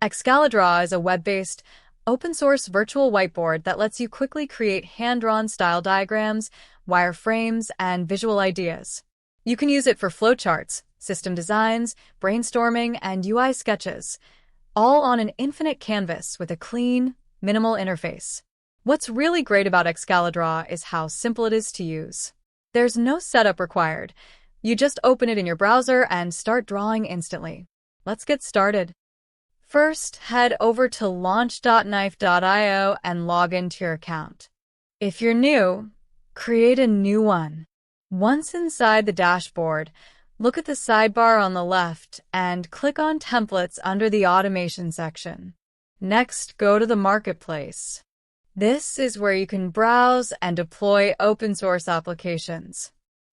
Excalidraw is a web-based, open-source virtual whiteboard that lets you quickly create hand-drawn style diagrams, wireframes, and visual ideas. You can use it for flowcharts, system designs, brainstorming, and UI sketches, all on an infinite canvas with a clean, minimal interface. What's really great about Excalidraw is how simple it is to use. There's no setup required. You just open it in your browser and start drawing instantly. Let's get started. First, head over to launch.nife.io and log into your account. If you're new, create a new one. Once inside the dashboard, look at the sidebar on the left and click on Templates under the Automation section. Next, go to the Marketplace. This is where you can browse and deploy open-source applications.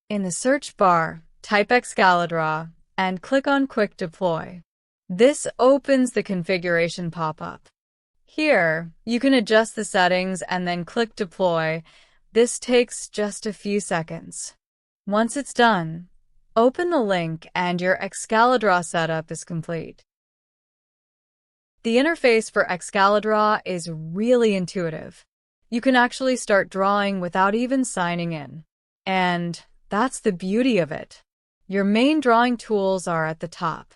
In the search bar, type Excalidraw and click on Quick Deploy. This opens the configuration pop-up. Here, you can adjust the settings and then click Deploy. This takes just a few seconds. Once it's done, open the link and your Excalidraw setup is complete. The interface for Excalidraw is really intuitive. You can actually start drawing without even signing in. And that's the beauty of it. Your main drawing tools are at the top.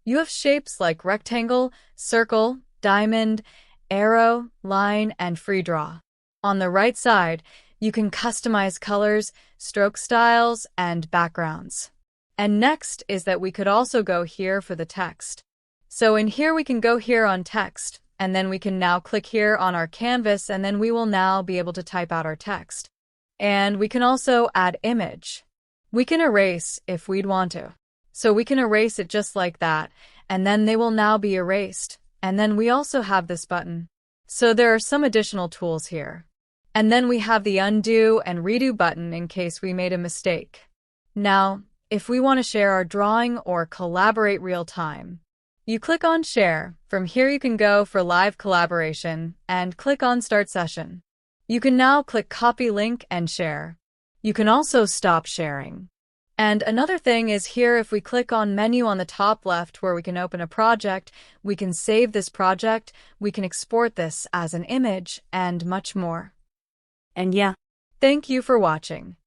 You have shapes like rectangle, circle, diamond, arrow, line, and free draw. On the right side, you can customize colors, stroke styles, and backgrounds. And next is that we could also go here for the text. So in here we can go here on text, and then we can now click here on our canvas, and then we will now be able to type out our text. And we can also add image. We can erase if we'd want to. So we can erase it just like that, and then they will now be erased. And then we also have this button. So there are some additional tools here. And then we have the undo and redo button in case we made a mistake. Now, if we want to share our drawing or collaborate real time, you click on Share. From here you can go for live collaboration and click on Start Session. You can now click Copy Link and Share. You can also stop sharing. And another thing is here, if we click on Menu on the top left where we can open a project, we can save this project, we can export this as an image, and much more. And yeah, thank you for watching.